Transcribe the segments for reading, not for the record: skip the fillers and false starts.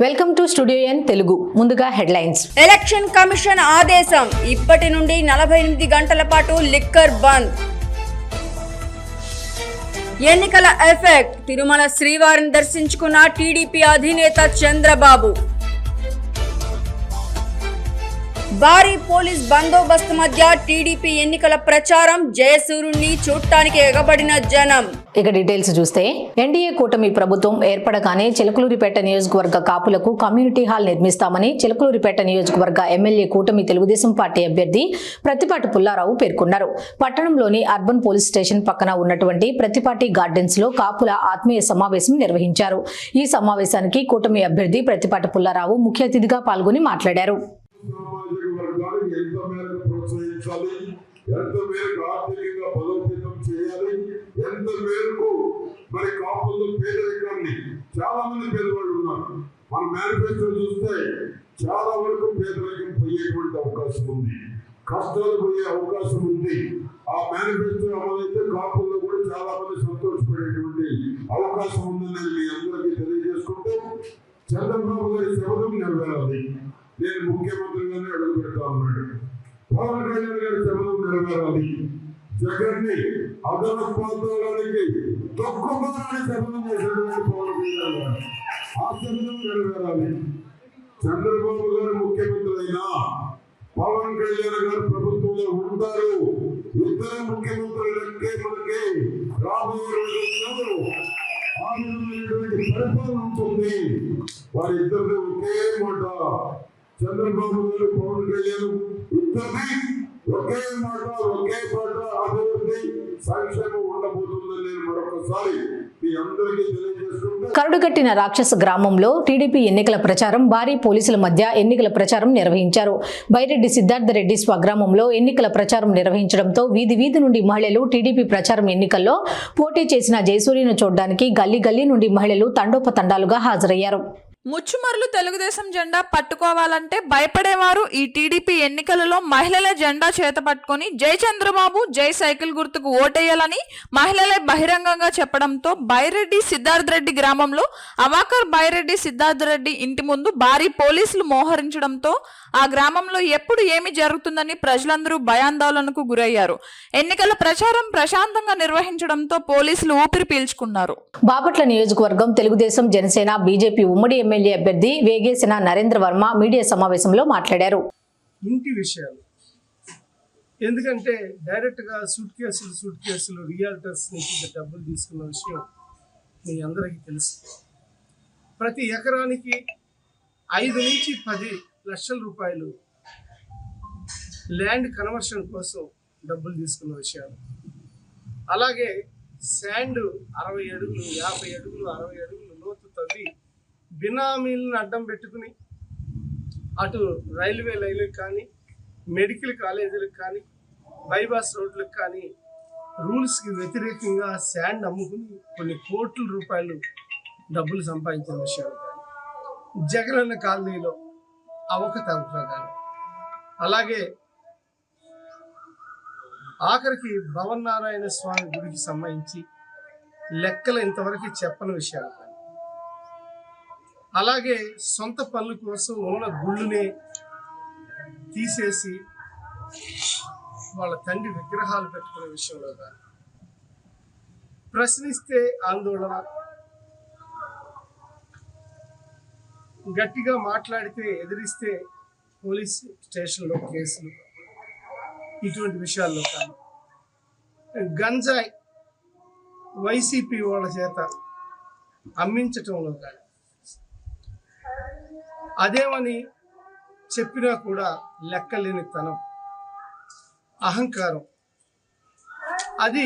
Welcome to studio N Telugu. ముందుగా headlines. Election commission ఆదేశం, ఇప్పటి నుండి 48 గంటల పాటు లిక్కర్ బంద్. ఎన్నికల ఎఫెక్ట్, తిరుమల శ్రీవారిని దర్శించుకున్న టీడీపీ అధినేత చంద్రబాబు. భారీ పోలీస్ బందోబస్తు మధ్య టీడీపీ ఎన్నికల ప్రచారం, జయసూర్యుడిని చూడటానికి ఎగబడిన జనం. ఇక డీటెయిల్స్ చూస్తే, ఎన్డీఏ కూటమి ప్రభుత్వం ఏర్పడగానే చిలకలూరిపేట నియోజకవర్గ కాపులకు కమ్యూనిటీ హాల్ నిర్మిస్తామని చిలకలూరిపేట నియోజకవర్గ ఎమ్మెల్యే కూటమి తెలుగుదేశం పార్టీ అభ్యర్థి ప్రత్తిపాటి పుల్లారావు పేర్కొన్నారు. పట్టణంలోని అర్బన్ పోలీస్ స్టేషన్ పక్కన ఉన్నటువంటి ప్రత్తిపాటి గార్డెన్స్ లో కాపుల ఆత్మీయ సమావేశం నిర్వహించారు. ఈ సమావేశానికి కూటమి అభ్యర్థి ప్రత్తిపాటి పుల్లారావు ముఖ్య అతిథిగా పాల్గొని మాట్లాడారు. ఎంత మేరకు ఆర్థికంగా బలోపేతం చేయాలి, ఎంత మేరకు మరి కాపుల్లో పేదరికాన్ని, చాలా మంది పేదవాళ్ళు ఉన్నారు. మన మేనిఫెస్టో చూస్తే చాలా వరకు పేదరికం పోయేటువంటి అవకాశం ఉంది, కష్టాలు పోయే అవకాశం ఉంది. ఆ మేనిఫెస్టో అమలైతే కాపుల్లో కూడా చాలా మంది సంతోషపడేటువంటి అవకాశం ఉందని మీ అందరికీ తెలియజేసుకుంటూ, చంద్రబాబు గారి శపథం నెరవేరాలి. నేను ముఖ్యమంత్రిగానే అడుగు పెడతా ఉన్నాడు. పవన్ కళ్యాణ్ గారి శపథం నెరవేరాలి. జగన్ ని అదన పాత్రడానికి తొక్కుకోవాలని శపథం చేసినటువంటి పవన్ కళ్యాణ్ గారు, ఆ శపథం నెరవేరాలి. చంద్రబాబు గారు ముఖ్యమంత్రి అయినా పవన్ కళ్యాణ్ గారు ప్రభుత్వంలో ఉంటారు. ఇద్దరు ముఖ్యమంత్రులకే మనకి రాబోయే రోజుల్లో ఆ విధమైనటువంటి పరిపాలన ఉంటుంది. వారిద్దరిని ఒకే మాట, చంద్రబాబు గారు పవన్ కళ్యాణ్ ఇద్దరిని ఒకే మాట, ఒకే పాట అభివృద్ధి సంక్షేమం ఉండబోతుందని నేను మరొకసారి మీ అందరికీ తెలియజేసుకుంటూ, కరుడుగట్టిన రాక్షస గ్రామంలో టీడీపీ ఎన్నికల ప్రచారం, భారీ పోలీసుల మధ్య ఎన్నికల ప్రచారం నిర్వహించారు. బైరెడ్డి సిద్ధార్థరెడ్డి స్వగ్రామంలో ఎన్నికల ప్రచారం నిర్వహించడంతో వీధి వీధి నుండి మహిళలు టీడీపీ ప్రచారం ఎన్నికల్లో పోటీ చేసిన జయసూర్యను చూడడానికి గల్లీ గల్లీ నుండి మహిళలు తండోపతండాలుగా హాజరయ్యారు. ముచ్చుమర్లు తెలుగుదేశం జెండా పట్టుకోవాలంటే భయపడేవారు ఈ టీడీపీ ఎన్నికలలో మహిళల జెండా చేత పట్టుకొని జై చంద్రబాబు, జై సైకిల్ గుర్తుకు ఓటేయాలని మహిళలే బహిరంగంగా చెప్పడంతో బైరెడ్డి సిద్ధార్థరెడ్డి గ్రామంలో అవాకర్ బైరెడ్డి సిద్ధార్థరెడ్డి ఇంటి ముందు భారీ పోలీసులు మోహరించడంతో ఆ గ్రామంలో ఎప్పుడు ఏమి జరుగుతుందని ప్రజలందరూ భయాందోళనకు గురయ్యారు. ఎన్నికల ప్రచారం ప్రశాంతంగా నిర్వహించడంతో పోలీసులు ఊపిరి పీల్చుకున్నారు. బాపట్ల నియోజకవర్గం తెలుగుదేశం, జనసేన, బీజేపీ ఉమ్మడి ఎమ్మెల్యే అభ్యర్థి వేగేసిన నరేంద్ర వర్మ మీడియా సమావేశంలో మాట్లాడారు. ఇంటి విషయాలు ఎందుకంటే డైరెక్ట్గా సూట్ కేసులు రియాల్టర్స్ నుంచి డబ్బులు తీసుకున్న విషయం మీ అందరికీ తెలుసు. ప్రతి ఎకరానికి 5 నుంచి 10 లక్షల రూపాయలు ల్యాండ్ కన్వర్షన్ కోసం డబ్బులు తీసుకున్న విషయాలు. అలాగే శాండ్ 60 అడుగులు, 50 అడుగులు, 60 అడుగులు లోతు తవ్వి బినామీలను అడ్డం పెట్టుకుని అటు రైల్వే లైన్లకు కానీ, మెడికల్ కాలేజీలకు కానీ, బైపాస్ రోడ్లకు కానీ రూల్స్కి వ్యతిరేకంగా శాండ్ అమ్ముకుని కొన్ని కోట్ల రూపాయలు డబ్బులు సంపాదించిన విషయాలు కానీ, జగనన్న కాలనీలో అవకతవకలు కానీ, అలాగే ఆఖరికి భవన్నారాయణ స్వామి గుడికి సంబంధించి లెక్కలు ఇంతవరకు చెప్పని విషయాలు కానీ, అలాగే సొంత పనుల కోసం ఉన్న గుళ్ళునే తీసేసి వాళ్ళ తండ్రి విగ్రహాలు పెట్టుకునే విషయంలో కానీ, ప్రశ్నిస్తే ఆందోళన, గట్టిగా మాట్లాడితే ఎదిరిస్తే పోలీస్ స్టేషన్లో కేసులు, ఇటువంటి విషయాల్లో కానీ, గంజాయి వైసీపీ వాళ్ళ చేత అమ్మించటంలో కానీ, అదేమని చెప్పినా కూడా లెక్కలేని తనం, అహంకారం, అది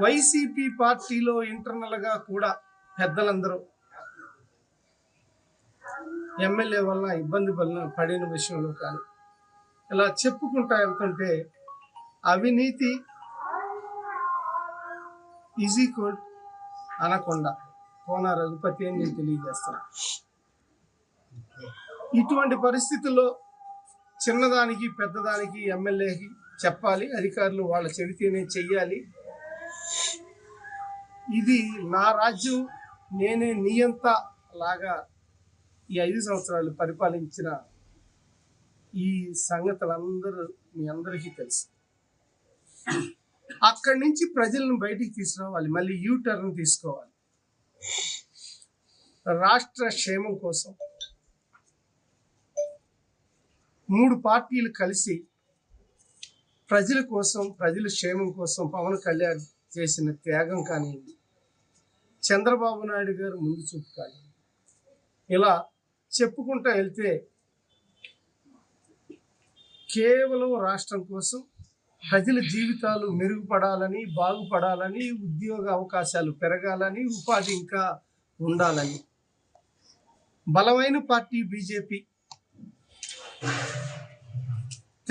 వైసీపీ పార్టీలో ఇంటర్నల్గా కూడా పెద్దలందరూ ఎమ్మెల్యే వలన ఇబ్బంది పడిన విషయంలో కానీ ఇలా చెప్పుకుంటా వెళ్తుంటే అవినీతి ఈజ్ ఈక్వల్ అనకొండ కోన రఘుపతి అని నేను తెలియజేస్తాను. ఇటువంటి పరిస్థితుల్లో చిన్నదానికి పెద్దదానికి ఎమ్మెల్యేకి చెప్పాలి, అధికారులు వాళ్ళ చెబితేనే చెయ్యాలి. ఇది నా రాజ్యం, నేనే నియంత లాగా ఈ 5 సంవత్సరాలు పరిపాలించిన ఈ సంగతులందరూ మీ అందరికీ తెలుసు. అక్కడి నుంచి ప్రజలను బయటికి తీసుకురావాలి, మళ్ళీ యూటర్న్ తీసుకోవాలి. రాష్ట్ర క్షేమం కోసం 3 పార్టీలు కలిసి ప్రజల కోసం, ప్రజల క్షేమం కోసం పవన్ కళ్యాణ్ చేసిన త్యాగం కానివ్వండి, చంద్రబాబు నాయుడు గారు ముందు చూపు కానివ్వండి, ఇలా చెప్పుకుంటూ వెళ్తే కేవలం రాష్ట్రం కోసం ప్రజల జీవితాలు మెరుగుపడాలని, బాగుపడాలని, ఉద్యోగ అవకాశాలు పెరగాలని, ఉపాధి ఇంకా ఉండాలని బలమైన పార్టీ బీజేపీ,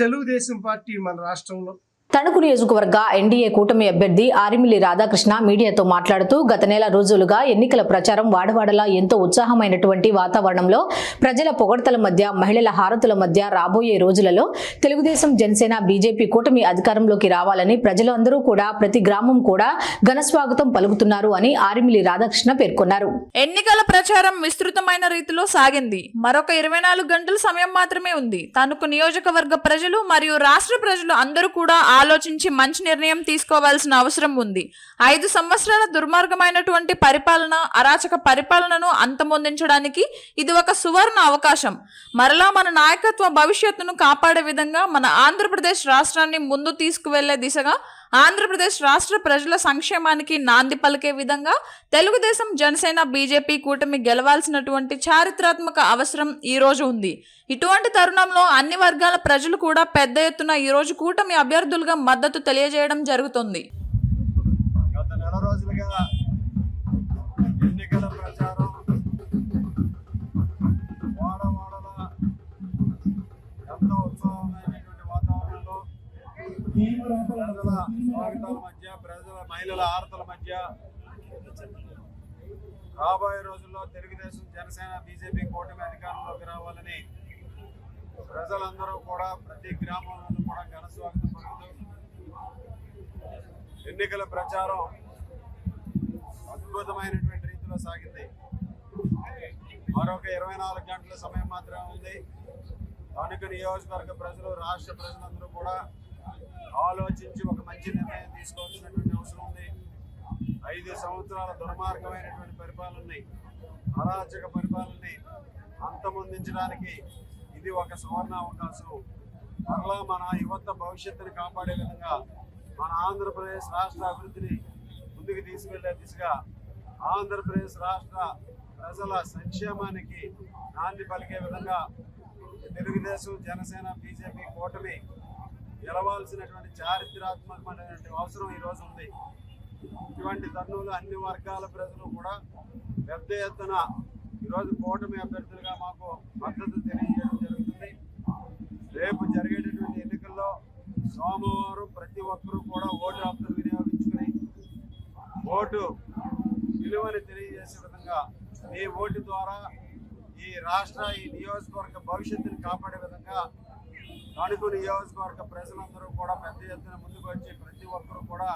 తెలుగుదేశం పార్టీ మన రాష్ట్రంలో. తణుకు నియోజకవర్గ ఎన్డీఏ కూటమి అభ్యర్థి ఆరిమిల్లి రాధాకృష్ణ మీడియాతో మాట్లాడుతూ గత నెల రోజులుగా ఎన్నికల ప్రచారం వాడవాడలా ఎంతో ఉత్సాహమైనటువంటి వాతావరణంలో ప్రజల పొగడ్తల మధ్య, మహిళల హారతుల మధ్య రాబోయే రోజులలో తెలుగుదేశం, జనసేన, బీజేపీ కూటమి అధికారంలోకి రావాలని ప్రజలు అందరూ కూడా, ప్రతి గ్రామం కూడా ఘనస్వాగతం పలుకుతున్నారు అని ఆరిమిల్లి రాధాకృష్ణ పేర్కొన్నారు. ఎన్నికల ప్రచారం విస్తృతమైన రీతిలో సాగింది. మరొక 24 గంటల సమయం మాత్రమే ఉంది. తణుకు నియోజకవర్గ ప్రజలు మరియు రాష్ట్ర ప్రజలు అందరూ కూడా ఆలోచించి మంచి నిర్ణయం తీసుకోవాల్సిన అవసరం ఉంది. 5 సంవత్సరాల దుర్మార్గమైనటువంటి పరిపాలన, అరాచక పరిపాలనను అంతమొందించడానికి ఇది ఒక సువర్ణ అవకాశం. మరలా మన నాయకత్వ భవిష్యత్తును కాపాడే విధంగా మన ఆంధ్రప్రదేశ్ రాష్ట్రాన్ని ముందు తీసుకువెళ్లే దిశగా, ఆంధ్రప్రదేశ్ రాష్ట్ర ప్రజల సంక్షేమానికి నాంది పలికే విధంగా తెలుగుదేశం, జనసేన, బీజేపీ కూటమి గెలవాల్సినటువంటి చారిత్రాత్మక అవసరం ఈ రోజు ఉంది. ఇటువంటి తరుణంలో అన్ని వర్గాల ప్రజలు కూడా పెద్ద ఎత్తున ఈ రోజు కూటమి అభ్యర్థులుగా మద్దతు తెలియజేయడం జరుగుతుంది. గత నెల రోజులుగా ఎన్నికల ప్రచారం వాడవాడల ఎంతో ఉత్సాహమైనటువంటి వాతావరణంలో ప్రజల స్వాగతాల మధ్య, ప్రజల మహిళల ఆరతల మధ్య రాబోయే రోజుల్లో తెలుగుదేశం, జనసేన, బీజేపీ కూటమి అధికారంలోకి రావాలని ప్రజలందరూ కూడా ప్రతి గ్రామంలోనూ కూడా ఘన స్వాగతం పలుకుతూ ఎన్నికల ప్రచారం అద్భుతమైనటువంటి రీతిలో సాగింది. మరొక 24 గంటల సమయం మాత్రమే ఉంది. తణుకు నియోజకవర్గ ప్రజలు, రాష్ట్ర ప్రజలందరూ కూడా ఆలోచించి ఒక మంచి నిర్ణయం తీసుకోవాల్సినటువంటి అవసరం ఉంది. 5 సంవత్సరాల దుర్మార్గమైనటువంటి పరిపాలనని, అరాచక పరిపాలనని అంతమొందించడానికి ఇది ఒక సువర్ణ అవకాశం. మరలా మన యువత భవిష్యత్తుని కాపాడే విధంగా, మన ఆంధ్రప్రదేశ్ రాష్ట్ర అభివృద్ధిని ముందుకు తీసుకెళ్లే దిశగా, ఆంధ్రప్రదేశ్ రాష్ట్ర ప్రజల సంక్షేమానికి నాంది పలికే విధంగా తెలుగుదేశం, జనసేన, బీజేపీ కూటమి గెలవాల్సినటువంటి చారిత్రాత్మకమైనటువంటి అవసరం ఈరోజు ఉంది. ఇటువంటి తరుణంలో అన్ని వర్గాల ప్రజలు కూడా పెద్ద ఎత్తున ఈరోజు కూటమి అభ్యర్థులుగా మాకు మద్దతు తెలియజేయడం జరుగుతుంది. రేపు జరిగేటటువంటి ఎన్నికల్లో సోమవారం ప్రతి ఒక్కరూ కూడా ఓటు హక్కును వినియోగించుకుని ఓటు విలువని తెలియజేసే విధంగా, ఈ ఓటు ద్వారా ఈ రాష్ట్ర, ఈ నియోజకవర్గ భవిష్యత్తుని కాపాడే విధంగా తణుకు నియోజకవర్గ ప్రజలందరూ కూడా పెద్ద ఎత్తున ముందుకు వచ్చి ప్రతి ఒక్కరూ కూడా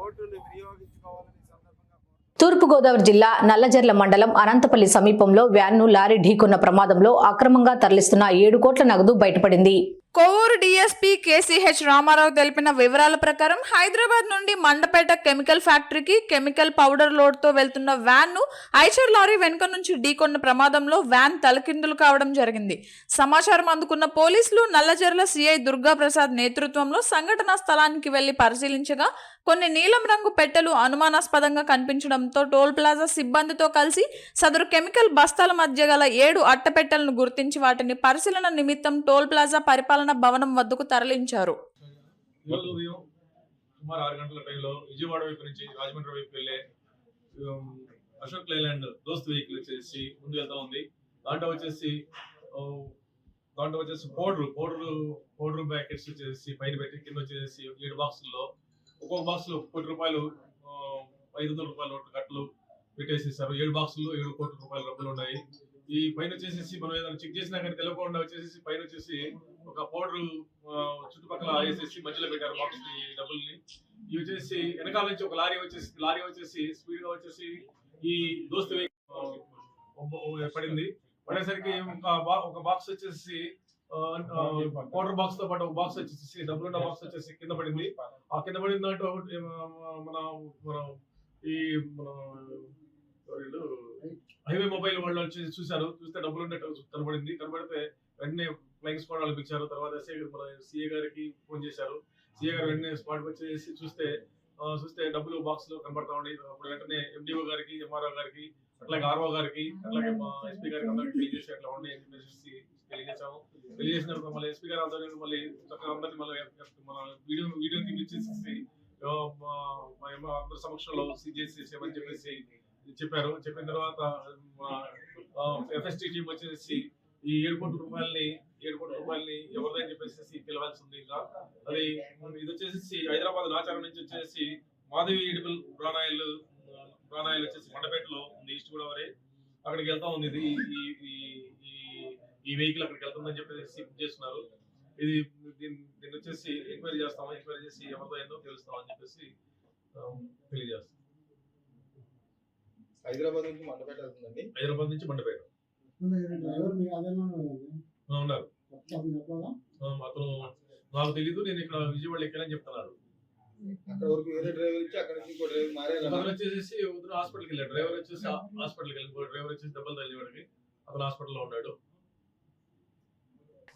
ఓటును వినియోగించుకోవాలని సందర్భంగా. తూర్పుగోదావరి జిల్లా నల్లజర్ల మండలం అనంతపల్లి సమీపంలో వ్యాన్ను లారీ ఢీకొన్న ప్రమాదంలో అక్రమంగా తరలిస్తున్న 7 కోట్ల నగదు బయటపడింది. కొవ్వూరు డీఎస్పీ కేసీహెచ్ రామారావు తెలిపిన వివరాల ప్రకారం హైదరాబాద్ నుండి మండపేట కెమికల్ ఫ్యాక్టరీకి కెమికల్ పౌడర్ లోడ్తో వెళ్తున్న వ్యాన్ను ఐచర్ లారీ వెనుక నుంచి ఢీకొన్న ప్రమాదంలో వ్యాన్ తలకిందులు కావడం జరిగింది. సమాచారం అందుకున్న పోలీసులు నల్లజర్ల సిఐ దుర్గా ప్రసాద్ నేతృత్వంలో సంఘటనా స్థలానికి వెళ్లి పరిశీలించగా కొన్ని నీలం రంగు పెట్టెలు అనుమానాస్పదంగా కనిపించడంతో టోల్ ప్లాజా సిబ్బందితో కలిసి సదరు కెమికల్ బస్తాల మధ్య గల 7 అట్టపెట్టెలను గుర్తించి వాటిని పరిశీలన నిమిత్తం టోల్ ప్లాజా పరిపాలన భవనం వద్దకు తరలించారు. ఈరోజు ఉదయం సుమారు 6 గంటల టైంలో విజయవాడ వైపు నుంచి రాజమండ్రి వైపు వెళ్లే అశోక్ లైలాండ్ దోస్త్ వెహికల్ వచ్చేసి ముందు వెళ్తా ఉంది. దాంట్లో వచ్చేసి పౌడర్ ప్యాకెట్స్ వచ్చేసి పైన పెట్టి కింద వచ్చేసి 7 బాక్సుల్లో ఒక్కొక్క బాక్సులో ₹1 ₹500 నోట్ల కట్టలు పెట్టేసేసారు. 7 బాక్సుల్లో 7 కోట్ల రూపాయల డబ్బులు ఉన్నాయి. ఈ పైన వచ్చేసి మనం ఏదైనా చెక్ చేసినా కానీ తెలియకుండా వచ్చేసి పైన వచ్చేసి ఒక పౌడర్ చుట్టుపక్కల వేసేసి మధ్యలో పెట్టారు బాక్స్ డబ్బుల్ని. ఇవి వచ్చేసి వెనకాల నుంచి ఒక లారీ వచ్చేసి స్పీడ్ గా వచ్చేసి ఈ దోస్తు పడింది. పడేసరికి ఒక బాక్స్ వచ్చేసి వాటర్ బాక్స్ తో పాటు ఒక బాక్స్ వచ్చేసి డబ్బులున్న బాక్స్ వచ్చేసి కింద పడింది. ఆ కింద పడిన దాంట్లో మన ఈ మన హైవే మొబైల్ వాళ్ళు వచ్చి చూసారు. చూస్తే డబ్బులు ఉన్నట్టు కనబడితే వెంటనే ఫ్లైయింగ్ స్క్వాడ్ వాళ్ళు పిలిచారు. తర్వాత మన సిఏ గారికి ఫోన్ చేశారు. సిఏ గారు వెంటనే స్పాట్ వచ్చేసి చూస్తే డబ్బులు బాక్స్ లో కనబడతా ఉండి అప్పుడు వెంటనే ఎండిఓ గారికి, ఎంఆర్ఓ గారికి, అట్లాగే ఆర్ఓ గారికి, అట్లాగే మా ఎస్పీ గారికి అందరికి తెలియజేసి అట్లా ఉండి తెలియజేసాము. తెలియజేసినప్పుడు మళ్ళీ ఎస్పీ గారు అందరూ మళ్ళీ చక్కగా అందరినీ మళ్ళీ మన వీడియో తీపిచ్చేసి అందరి సమక్షంలో చేసేమని చెప్పేసి చెప్పారు. చెప్పిన తర్వాత ఎఫ్ఎస్టీ టీం వచ్చేసి ఈ 7 కోట్ల రూపాయలని ఎవరిదని చెప్పేసి పిలవాల్సి ఉంది. ఇంకా అది ఇది వచ్చేసి హైదరాబాద్ ఆచారం నుంచి వచ్చేసి మాధవి ఎడిబుల్ ప్రాణాయాలు వచ్చేసి మండపేటలో ఉంది, ఈస్ట్ గోదావరి. అక్కడికి వెళ్తా ఉంది. ఇది ఈ వెహికల్ అక్కడికి వెళ్తుందని చెప్పేసి బుక్ చేస్తున్నారు. ఇది దీన్ని వచ్చేసి ఎంక్వైరీ చేస్తాము. ఎంక్వైరీ చేసి ఎవరితో ఏందో తెలుస్తామని చెప్పేసి తెలియజేస్తాం. హైదరాబాద్ నుంచి మండపేట వెళ్తుందండి. హైదరాబాద్ నుంచి మండపేట ఉన్నారు. అతను నాకు తెలీదు, నేను ఇక్కడ విజయవాడ ఎక్కానని చెప్తున్నారు. అక్కడ వరకు వేరే డ్రైవర్ ఇచ్చి అక్కడ నుంచి ఇంకో డ్రైవర్ మారారు. అతను వచ్చేసి హాస్పిటల్కి వెళ్ళాడు. డ్రైవర్ వచ్చేసి హాస్పిటల్కి వెళ్ళిపోయాడు. డ్రైవర్ వచ్చేసి దెబ్బలు తల్లివాడికి అతను హాస్పిటల్లో ఉన్నాడు.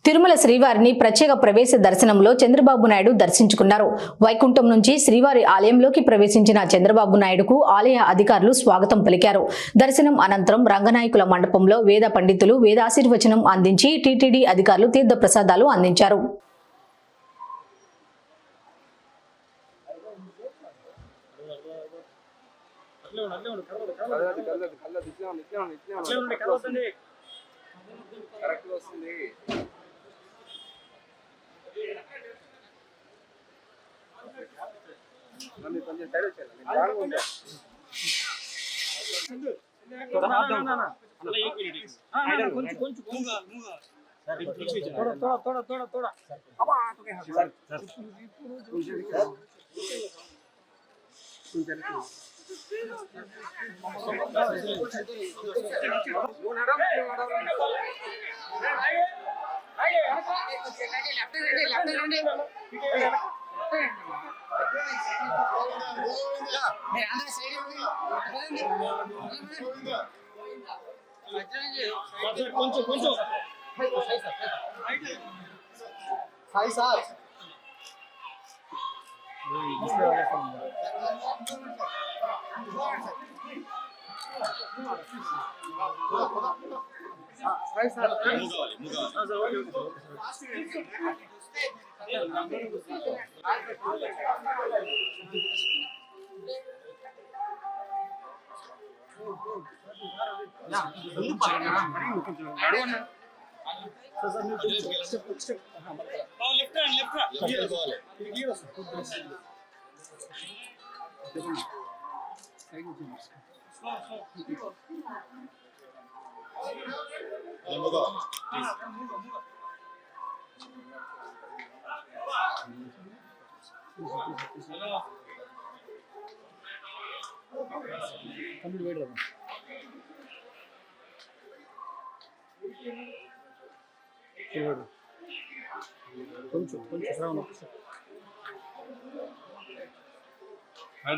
తిరుమల శ్రీవారిని ప్రత్యేక ప్రవేశ దర్శనంలో చంద్రబాబు నాయుడు దర్శించుకున్నారు. వైకుంఠం నుంచి శ్రీవారి ఆలయంలోకి ప్రవేశించిన చంద్రబాబు నాయుడుకు ఆలయ అధికారులు స్వాగతం పలికారు. దర్శనం అనంతరం రంగనాయకుల మండపంలో వేద పండితులు వేదాశీర్వచనం అందించి టీటీడీ అధికారులు తీర్థ ప్రసాదాలు అందించారు. కొంచెం సైడ్ వచ్చారు. కొంచెం హాయ్ సార్.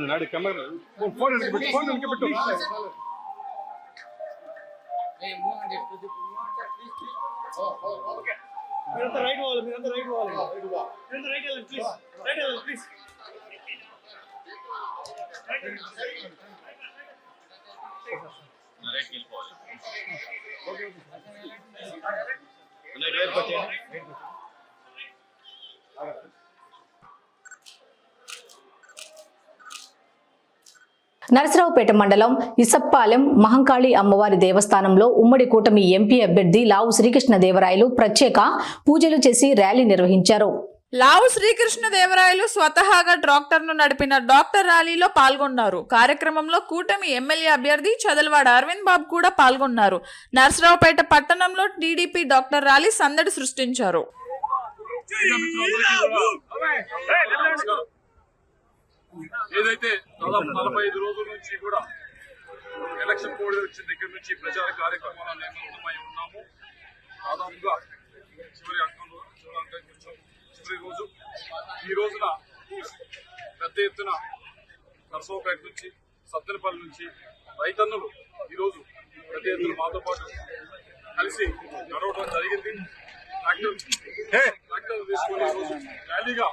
నాడు కెమెరా ఫోన్ పెట్టు. రైట్ పోవాలి, మీరంతా రైట్ పోవాలి. రైట్ వెళ్ళండి ప్లీజ్. రైట్ వెళ్ళండి ప్లీజ్. రైట్ వెళ్ళిపోవాలి. నరసరావుపేట మండలం ఇసప్పాలెం మహంకాళి అమ్మవారి దేవస్థానంలో ఉమ్మడి కూటమి ఎంపీ అభ్యర్థి లావు శ్రీకృష్ణదేవరాయలు ప్రత్యేక పూజలు చేసి ర్యాలీ నిర్వహించారు. లావు శ్రీకృష్ణదేవరాయలు స్వతహాగా ట్రాక్టర్ను నడిపిన డాక్టర్ ర్యాలీలో పాల్గొన్నారు. కార్యక్రమంలో కూటమి ఎమ్మెల్యే అభ్యర్థి చదలవాడ అరవింద్ బాబు కూడా పాల్గొన్నారు. నరసరావుపేట పట్టణంలో టీడీపీ డాక్టర్ ర్యాలీ సందడి సృష్టించారు. ఏదైతే దాదాపు 45 రోజుల నుంచి కూడా ఎలక్షన్ కోడ్ వచ్చిన దగ్గర నుంచి ప్రచార కార్యక్రమాలు నిమగ్నమై ఉన్నాం. దాదాపుగా చివరి రోజు. ఈ రోజున పెద్ద ఎత్తున నర్సరావుపేట నుంచి, సత్తెనపల్లి నుంచి రైతన్నులు ఈరోజు పెద్ద ఎత్తున మాతో పాటు కలిసి నడవడం జరిగింది. ట్రాక్టర్ తీసుకొని ఈరోజు ర్యాలీగా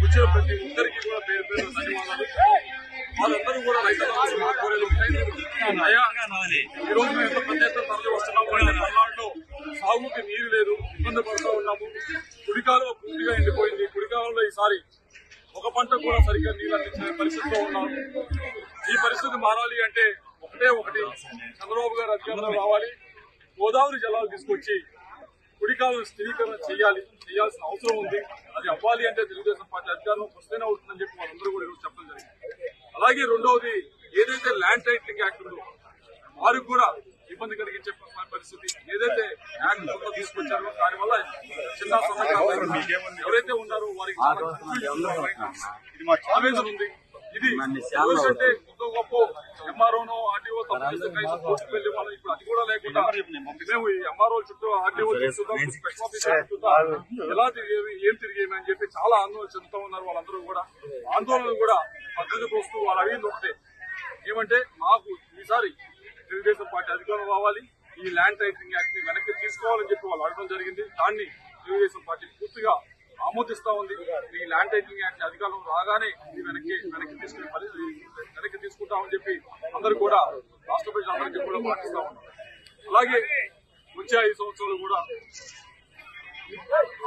వచ్చే ప్రతి ఒక్కరికి కూడా పేరు పేరు ధన్యవాదాలు. వాళ్ళందరూ కూడా రైతులు కోరేది అయ్యా, ఈ రోజు మేము ఎంత పెద్ద ఎత్తున తరలి వస్తున్నాము అంటే పల్నాడులో సాగుకి నీరు లేదు, ఇబ్బంది పడుతూ ఉన్నాము. కుడికాలువ పూర్తిగా ఎండిపోయింది. కుడికాలంలో ఈసారి ఒక పంట కూడా సరిగ్గా నీళ్ళు అందించే పరిస్థితిలో ఉన్నాము. ఈ పరిస్థితి మారాలి అంటే ఒకటి చంద్రబాబు గారు అధికారంలో రావాలి, గోదావరి జలాలు తీసుకొచ్చి కుడికాలను స్థిరీకరణ చేయాల్సిన అవసరం ఉంది. అది అవ్వాలి అంటే తెలుగుదేశం పార్టీ అధికారంలోకి వస్తేనే అవుతుందని చెప్పి వాళ్ళందరూ కూడా ఈరోజు చెప్పడం జరిగింది. అలాగే రెండవది, ఏదైతే ల్యాండ్ టైటిలింగ్ యాక్ట్ ఉందో వారికి కూడా ఇబ్బంది కలిగించే పరిస్థితి ఏదైతే యాక్ట్ తీసుకొచ్చారో దానివల్ల చిన్న సన్నకారు ఎవరైతే ఉన్నారో వారికి ఆవేదన ఉంది. ఇది అంటే గొప్ప ఎంఆర్ఓనో ఆర్టీఓ తప్పు కోర్టుకు వెళ్లి మనం ఇప్పుడు అది కూడా లేకుండా మేము ఈ ఎంఆర్ఓ చుట్టూ ఆర్టీఓ స్పెషల్ ఆఫీసర్ చుట్టూ ఎలా తిరిగేవి, ఏం తిరిగేవి అని చెప్పి చాలా ఆందోళన చెందుతూ ఉన్నారు. వాళ్ళందరూ కూడా ఆందోళన కూడా పద్ధతికి వస్తూ వాళ్ళు అడిగింది ఒకటే, ఏమంటే మాకు ఈసారి తెలుగుదేశం పార్టీ అధికారం రావాలి, ఈ ల్యాండ్ టైటిలింగ్ యాక్ట్ ని వెనక్కి తీసుకోవాలని చెప్పి వాళ్ళు అడగడం జరిగింది. దాన్ని తెలుగుదేశం పార్టీ పూర్తిగా ఆమోదిస్తా ఉంది. ఈ ల్యాండ్ టైటిలింగ్ యాక్ట్ అధికారం రాగానే ఇది వెనక్కి తీసుకుంటామని చెప్పి అందరూ కూడా రాష్ట్ర ప్రజలందరికీ కూడా పాటిస్తా ఉన్నారు. అలాగే వచ్చే 5 సంవత్సరాలు కూడా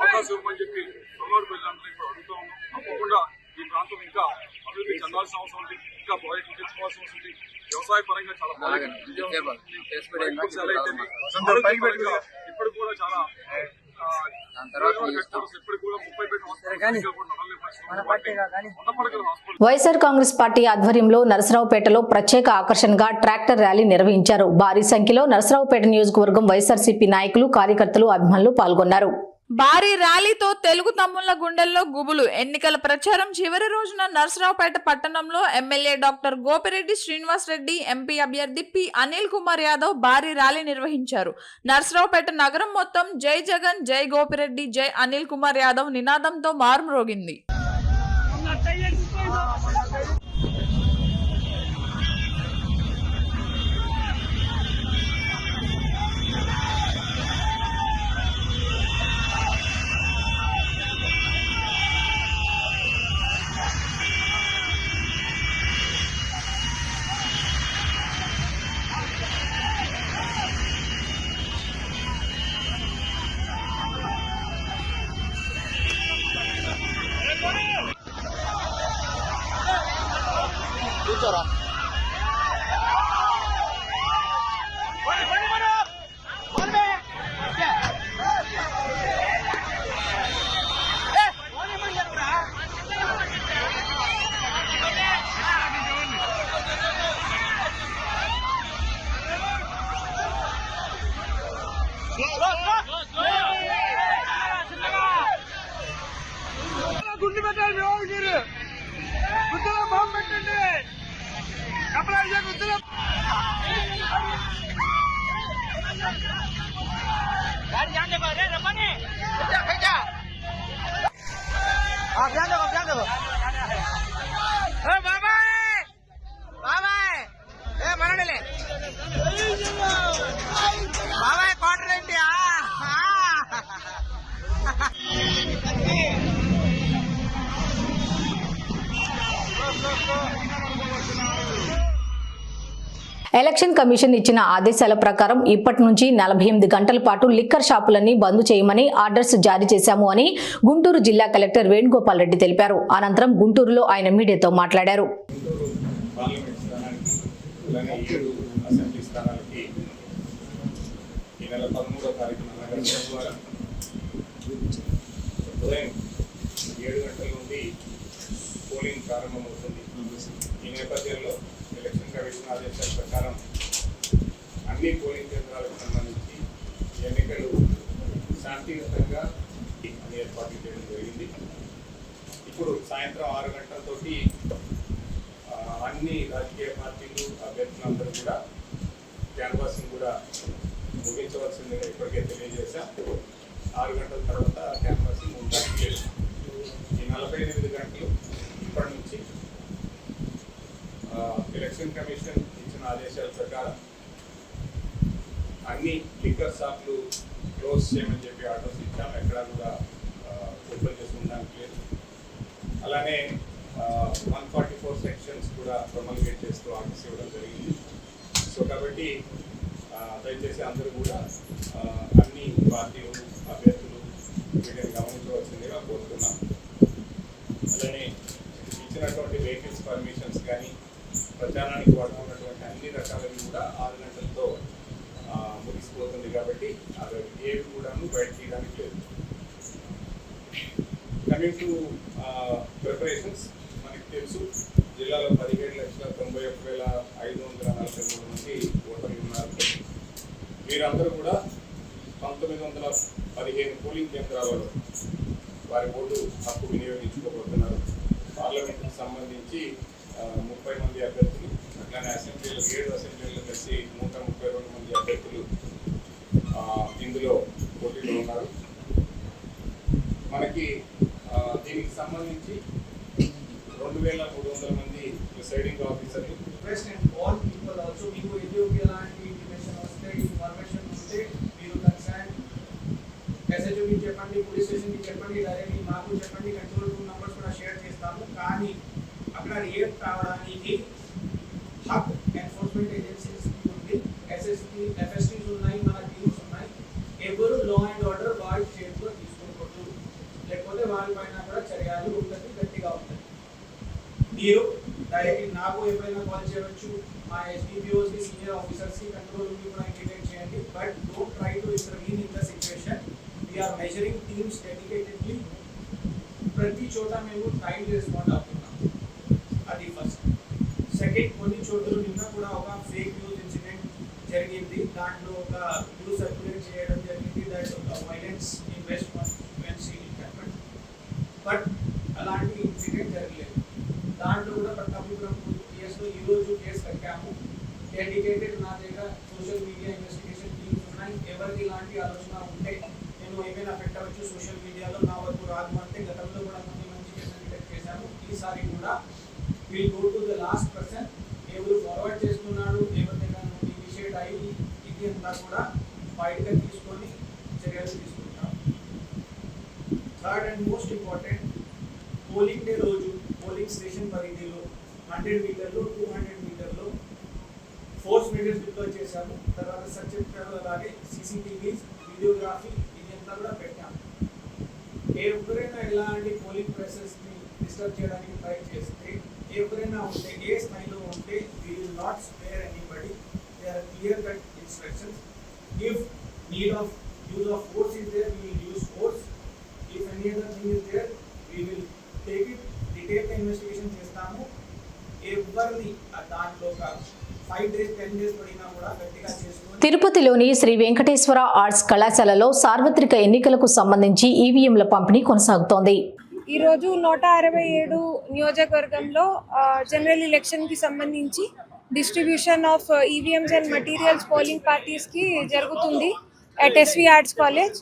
అవకాశం ఇవ్వమని చెప్పి పల్నాడు ప్రజలందరికీ కూడా అడుగుతా ఉన్నాం. తప్పకుండా ఈ ప్రాంతం ఇంకా అభివృద్ధి చెందాల్సిన అవసరం ఉంది, ఇంకా ప్రాజెక్టులు తెచ్చుకోవాల్సి వస్తుంది. వ్యవసాయ పరంగా చాలా ఇప్పుడు కూడా చాలా వైఎస్ఆర్ కాంగ్రెస్ పార్టీ ఆధ్వర్యంలో నరసరావుపేటలో ప్రత్యేక ఆకర్షణగా ట్రాక్టర్ ర్యాలీ నిర్వహించారు. భారీ సంఖ్యలో నరసరావుపేట నియోజకవర్గం వైఎస్ఆర్సీపీ నాయకులు, కార్యకర్తలు, అభిమానులు పాల్గొన్నారు. భారీ ర్యాలీతో తెలుగు తమ్ముళ్ల గుండెల్లో గుబులు. ఎన్నికల ప్రచారం చివరి రోజున నర్సరావుపేట పట్టణంలో MLA doctor Gopireddy Srinivas Reddy, MP అభ్యర్థి పి అనిల్ కుమార్ యాదవ్ భారీ ర్యాలీ నిర్వహించారు. నర్సరావుపేట నగరం మొత్తం జై జగన్, జై గోపిరెడ్డి, జై అనిల్ కుమార్ యాదవ్ నినాదంతో మారుమ్రోగింది. గుండు పెట్టండి, గుర్తులో బాంబు పెట్టండి, కపలాజ గుర్తులో బాబాయ్ క్వార్టర్ ఏంటి? ఎలక్షన్ కమిషన్ ఇచ్చిన ఆదేశాల ప్రకారం ఇప్పటి నుంచి 48 గంటల పాటు లిక్కర్ షాపులన్నీ బంద్ చేయమని ఆర్డర్స్ జారీ చేశాము అని గుంటూరు జిల్లా కలెక్టర్ వేణుగోపాల్ రెడ్డి తెలిపారు. అనంతరం గుంటూరులో ఆయన మీడియాతో మాట్లాడారు. ఈ నేపథ్యంలో ఎలక్షన్ కమిషన్ ఆదేశాల ప్రకారం అన్ని పోలింగ్ కేంద్రాలకు సంబంధించి ఎన్నికలు శాంతియుతంగా ఏర్పాట్లు చేయడం జరిగింది. ఇప్పుడు సాయంత్రం 6 గంటలతోటి అన్ని రాజకీయ పార్టీలు అభ్యర్థులందరూ కూడా క్యాన్వాసింగ్ కూడా చేయాల్సిందిగా ఇప్పటికే తెలియజేశాం. 6 గంటల తర్వాత క్యాన్వాసింగ్ ఉంటుంది. ఈ 48 గంటలు ఇప్పటి నుంచి ఎలక్షన్ కమిషన్ ఇచ్చిన ఆదేశాల ప్రకారం అన్ని లిక్కర్ షాప్లు క్లోజ్ చేయమని చెప్పి ఆర్డర్స్ ఇచ్చాము. ఎక్కడా కూడా ఓపెన్ చేసి ఉండడానికి లేదు. అలానే 144 సెక్షన్స్ కూడా ప్రొమల్గేట్ చేస్తూ ఆర్డర్స్ ఇవ్వడం జరిగింది. సో కాబట్టి దయచేసి అందరూ కూడా అన్ని పార్టీలు అభ్యర్థులు వీటిని గమనించవలసిందిగా కోరుతున్నాం. అలానే ఇచ్చినటువంటి వెహికల్స్ పర్మిషన్స్ కానీ ప్రచారానికి వాడుకున్నటువంటి అన్ని రకాలవి కూడా 6 గంటలతో ముగిసిపోతుంది. కాబట్టి అవి ఏవి కూడాను బయట తీయడానికి లేదు. కమింగ్ టు ప్రిపరేషన్స్, మనకి తెలుసు జిల్లాలో 17,91,543 మంది ఓటర్లు ఉన్నారు. వీరందరూ కూడా 1915 పోలింగ్ కేంద్రాలలో వారి ఓటు హక్కు వినియోగించుకోబోతున్నారు. పార్లమెంట్కి సంబంధించి 30 మంది అభ్యర్థులు, అట్లానే అసెంబ్లీలో 7 అసెంబ్లీలు కలిసి 132 మంది అభ్యర్థులు ఇందులో పోటీలో ఉన్నారు. మనకి దీనికి సంబంధించి 2,300 మంది ప్రిసైడింగ్ ఆఫీసర్లు. ఎస్హెచ్ఓకి చెప్పండి, పోలీస్ స్టేషన్కి చెప్పండి, డైరెక్ట్లీ మాకు చెప్పండి, కంట్రోల్ రూమ్ నంబర్స్ కూడా షేర్ చేస్తాము. కానీ అక్కడ రియాక్ట్ కావడానికి హక్ ఎన్ఫోర్స్మెంట్ ఏజెన్సీస్ ఉంది, ఎఫ్ఎస్టీస్ ఉన్నాయి, మన టీమ్స్ ఉన్నాయి. ఎవరు లా అండ్ ఆర్డర్ వారి చేతిలో తీసుకోకూడదు, లేకపోతే వారి పైన కూడా చర్యలు ఉంటుంది, గట్టిగా ఉంటుంది. మీరు డైరెక్ట్లీ నాకు ఎప్పుడైనా కాల్ చేయవచ్చు, మా ఎస్డిపిఓస్కి సీనియర్ ఆఫీసర్స్కి కంట్రోల్ రూమ్కి కూడా ఇంటిమేట్ చేయండి. But don't try to intervene in the situation. We are measuring teams dedicatedly. ప్రతి చోట మేము టైం రెస్పాండ్ అవుతున్నాం. అది ఫస్ట్. సెకండ్, కొన్ని చోట్ల నిన్న కూడా ఒక ఫేక్ న్యూస్ ఇన్సిడెంట్ జరిగింది. దాంట్లో ఒక న్యూస్ సర్క్యులేట్ చేయడం జరిగింది దట్ ఒక violence in west constituency happened. But అలాంటి ఇన్సిడెంట్ జరగలేదు. దాంట్లో కూడా పట్టాభిపురం కేసులో ఈరోజు కేసు కట్టాము. డెడికేటెడ్ నా దగ్గర సోషల్ మీడియా ఇన్వెస్టిగేషన్ టీమ్స్ ఉన్నాయి. ఎవరికి ఇలాంటి ఆలోచన ఉంటే ఏమైనా పెట్టవచ్చు సోషల్ మీడియాలో, నా వరకు రాదు అంటే గతంలో కూడా మంచి కేసులు డిటెక్ట్ చేశాము. ఈసారి కూడా will go to the last person, ఎవరు ఫార్వర్డ్ చేస్తున్నాడు, ఎవరి దగ్గర నుండి ఇనిషియేట్ అయ్యి ఇది అంతా కూడా బయటగా తీసుకొని చర్యలు తీసుకుంటాం. Third and most important, polling day రోజు పోలింగ్ స్టేషన్ పరిధిలో 100 మీటర్లు 200 మీటర్లు ఫోర్స్ మీటర్స్ డిప్లాయ్ చేశాము. తర్వాత సర్టిఫికెట్ అలాగే సీసీటీవీస్, వీడియోగ్రఫీ కూడా పెట్టాము. ఎవరైనా ఇలాంటి పోలింగ్ ప్రాసెస్ని డిస్టర్బ్ చేయడానికి ట్రై చేస్తే, ఎవరైనా ఉంటే ఏ స్థాయిలో ఉంటే we will not spare anybody. There are clear cut instructions. If need of use of force is there, we will use force. If any other thing is there, we will take it, detail the investigation చేస్తాము. ఎవరిని దాంట్లో 5 days 10 days పడినా కూడా గట్టిగా చేసుకొని. తిరుపతిలోని Shri Venkateswara arts కళాశాలలో సార్వత్రిక ఎన్నికలకు సంబంధించి ఈవీఎంల పంపిణీ కొనసాగుతోంది. ఈరోజు 167 నియోజకవర్గంలో జనరల్ ఎలక్షన్కి సంబంధించి distribution of EVMs and materials polling పార్టీస్కి జరుగుతుంది at SV arts college.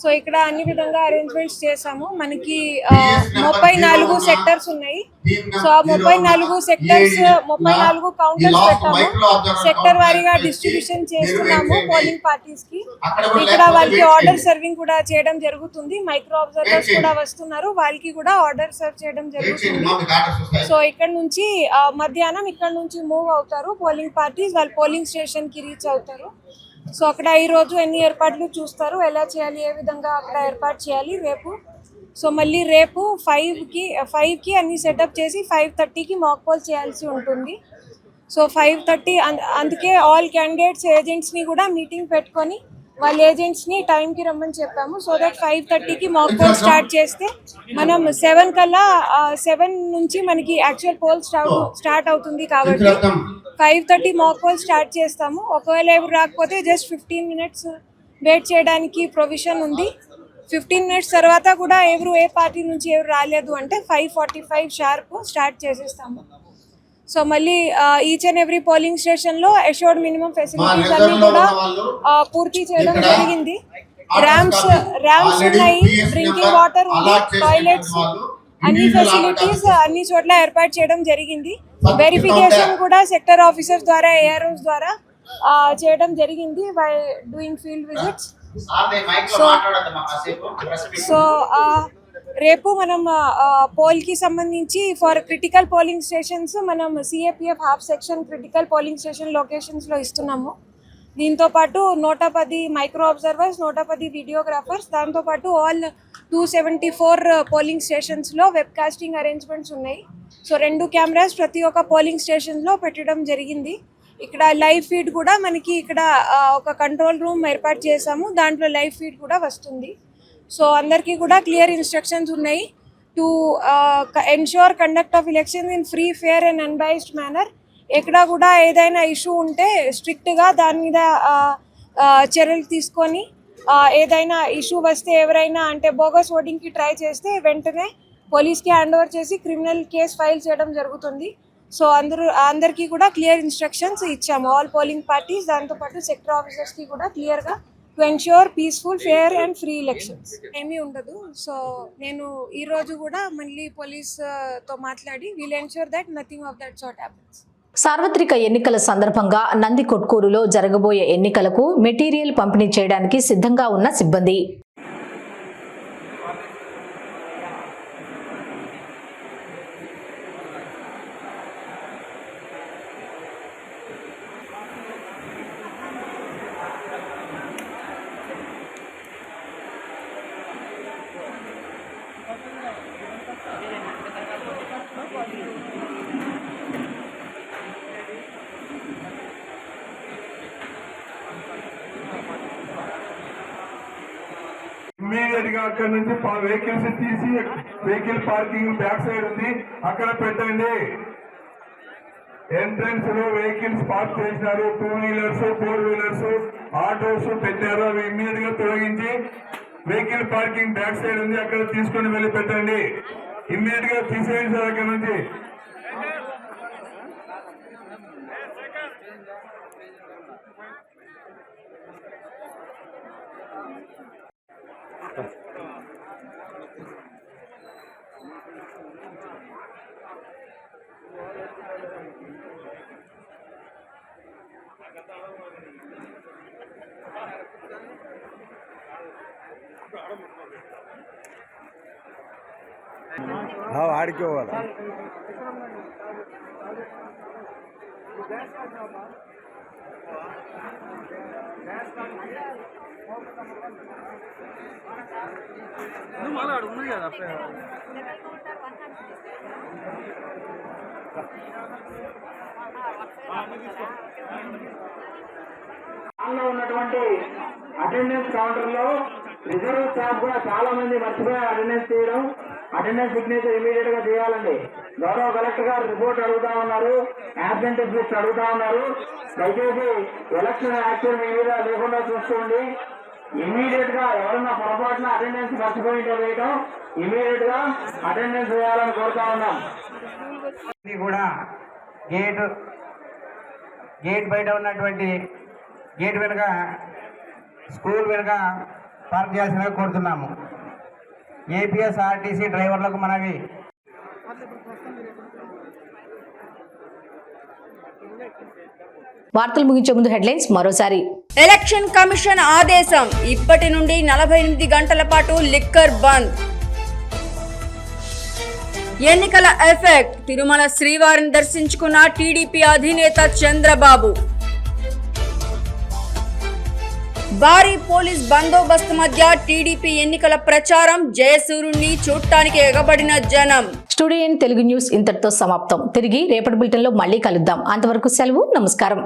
So ఇక్కడ అన్ని విధంగా అరేంజ్మెంట్స్ చేసాము. మనకి 34 సెక్టర్స్ ఉన్నాయి. సో ఆ 34 సెక్టర్స్ 34 కౌంటర్స్ పెట్టాము. సెక్టర్ వారీగా డిస్ట్రిబ్యూషన్ చేస్తున్నాము పోలింగ్ పార్టీస్ కి. ఇక్కడ వాళ్ళకి ఆర్డర్ సర్వింగ్ కూడా చేయడం జరుగుతుంది. మైక్రో అబ్జర్వర్స్ కూడా వస్తున్నారు, వాళ్ళకి కూడా ఆర్డర్ సర్వ్ చేయడం జరుగుతుంది. సో ఇక్కడ నుంచి మధ్యాహ్నం ఇక్కడ నుంచి మూవ్ అవుతారు పోలింగ్ పార్టీస్, వాళ్ళు పోలింగ్ స్టేషన్ కి రీచ్ అవుతారు. సో అక్కడ ఈరోజు ఎన్ని ఏర్పాట్లు చూస్తారు, ఎలా చేయాలి, ఏ విధంగా అక్కడ ఏర్పాటు చేయాలి రేపు. సో మళ్ళీ రేపు 5కి అన్ని సెటప్ చేసి 5:30కి మాక్ పోల్ చేయాల్సి ఉంటుంది. సో 5:30 అందుకే ఆల్ క్యాండిడేట్స్ ఏజెంట్స్ని కూడా మీటింగ్ పెట్టుకొని వాళ్ళ ఏజెంట్స్ని టైంకి రమ్మని చెప్పాము. సో దట్ 5:30కి మాక్ పోల్ స్టార్ట్ చేస్తే మనం 7 కల్లా 7 నుంచి మనకి యాక్చువల్ పోల్ స్టార్ట్ అవుతుంది. కాబట్టి 5:30 మాక్ పోల్ స్టార్ట్ చేస్తాము. ఒకవేళ ఎవరు రాకపోతే జస్ట్ 15 minutes వెయిట్ చేయడానికి ప్రొవిజన్ ఉంది. 15 minutes తర్వాత కూడా ఎవరు ఏ పార్టీ నుంచి ఎవరు రాలేదు అంటే 5:45 షార్ప్ స్టార్ట్ చేసేస్తాము. సో మళ్ళీ ఈచ్ అండ్ ఎవ్రీ పోలింగ్ స్టేషన్లో అష్యూర్డ్ మినిమం ఫెసిలిటీస్ అన్ని కూడా పూర్తి చేయడం జరిగింది. ర్యాంప్స్ ఉన్నాయి, డ్రింకింగ్ వాటర్ ఉంది, టాయిలెట్స్, అన్ని ఫెసిలిటీస్ అన్ని చోట్ల ఏర్పాటు చేయడం జరిగింది. వెరిఫికేషన్ కూడా సెక్టర్ ఆఫీసర్స్ ద్వారా, ఏఆర్ఓస్ ద్వారా చేయడం జరిగింది by doing field visits. So రేపు మనం పోల్ కి సంబంధించి ఫర్ క్రిటికల్ పోలింగ్ స్టేషన్స్ మనం CAPF half section critical polling station locations లో ఇస్తున్నాము. దీంతో పాటు 110 మైక్రో అబ్జర్వర్స్, 110 వీడియోగ్రాఫర్స్, దాంతో పాటు ఆల్ 274 పోలింగ్ స్టేషన్స్ లో వెబ్ కాస్టింగ్ అరేంజ్మెంట్స్ ఉన్నాయి. సో 2 కెమెరాస్ ప్రతి ఒక్క పోలింగ్ స్టేషన్ లో పెట్టడం జరిగింది. ఇక్కడ లైవ్ ఫీడ్ కూడా మనకి ఇక్కడ ఒక కంట్రోల్ రూమ్ ఏర్పాటు చేసాము, దాంట్లో లైవ్ ఫీడ్ కూడా వస్తుంది. సో అందరికీ కూడా క్లియర్ ఇన్స్ట్రక్షన్స్ ఉన్నాయి to ensure conduct of elections in free, fair and unbiased manner. ఎక్కడ కూడా ఏదైనా ఇష్యూ ఉంటే స్ట్రిక్ట్గా దాని మీద చర్యలు తీసుకొని, ఏదైనా ఇష్యూ వస్తే ఎవరైనా అంటే బోగస్ ఓటింగ్కి ట్రై చేస్తే వెంటనే పోలీస్కి హ్యాండ్ ఓవర్ చేసి క్రిమినల్ కేసు ఫైల్ చేయడం జరుగుతుంది. సో అందరికీ కూడా క్లియర్ ఇన్స్ట్రక్షన్స్ ఇచ్చాము, ఆల్ పోలింగ్ పార్టీస్, దాంతోపాటు సెక్టర్ ఆఫీసర్స్కి కూడా క్లియర్గా to ensure peaceful, fair and free elections. ఏమీ ఉండదు. సో నేను ఈరోజు కూడా మళ్ళీ పోలీస్తో మాట్లాడి will ensure that nothing of that sort happens. సార్వత్రిక ఎన్నికల సందర్భంగా నందికొట్కూరులో జరగబోయే ఎన్నికలకు మెటీరియల్ పంపిణీ చేయడానికి సిద్ధంగా ఉన్న సిబ్బంది. ఇమ్మీడియట్ గా అక్కడ నుంచి వెహికల్స్ తీసి వెహికల్ పార్కింగ్ బ్యాక్ సైడ్ ఉంది, అక్కడ పెట్టండి. ఎంట్రన్స్ లో వెహికల్స్ పార్క్ చేసినారు, 2 వీలర్స్ 4 వీలర్స్ ఆటోస్ పెట్టారు, అవి ఇమ్మీడియట్ గా తొలగించి వెహికల్ పార్కింగ్ బ్యాక్ సైడ్ ఉంది, అక్కడ తీసుకొని వెళ్ళి పెట్టండి. ఇమ్మీడియట్ గా తీసేయండి సార్ అక్కడ నుంచి. ఆడికి పోవాలి. ఉంది కదా ఉన్నటువంటి అటెండెన్స్ కౌంటర్ లో రిజర్వ్ స్టాఫ్ కూడా చాలా మంది మర్చిపోయారు అటెండెన్స్ చేయడం. అటెండెన్స్ సిగ్నేచర్ ఇమీడియట్ గా చేయాలండి. గౌరవ కలెక్టర్ గారు రిపోర్ట్ అడుగుతా ఉన్నారు, యాబ్సెంట్ లిస్ట్ అడుగుతా ఉన్నారు. దయచేసి ఎలక్షన్ యాక్షన్ మీ మీద లేకుండా చూసుకోండి. ఇమీడియట్ గా ఎవరన్నా పొరపాటున అటెండెన్స్ మర్చిపోయింటే వేయటం, ఇమీడియట్ గా అటెండెన్స్ వేయాలని కోరుతా ఉన్నాం. కూడా గేట్ బయట ఉన్నటువంటి గేట్ వెనుక స్కూల్ వెనుక పార్క్ చేయాల్సిందిగా కోరుతున్నాము. ఏపీఎస్ఆర్టీసీ డ్రైవర్లకు మనవి. వార్తలు ముగించే ముందు హెడ్లైన్స్ మరోసారి. ఎలక్షన్ కమిషన్ ఆదేశం, ఇప్పటి నుండి 48 గంటల పాటు లిక్కర్ బంద్. ఎన్నికల ఎఫెక్ట్, తిరుమల శ్రీవారిని దర్శించుకున్న టీడీపీ అధినేత చంద్రబాబు. భారీ పోలీస్ బందోబస్తు మధ్య టీడీపీ ఎన్నికల ప్రచారం, జయసూర్యుడిని చూడటానికి ఎగబడిన జనం. స్టూడియో తెలుగు న్యూస్ ఇంతటితో సమాప్తం. తిరిగి రేపటి బులెటిన్లో మళ్ళీ కలుద్దాం. అంతవరకు సెలవు, నమస్కారం.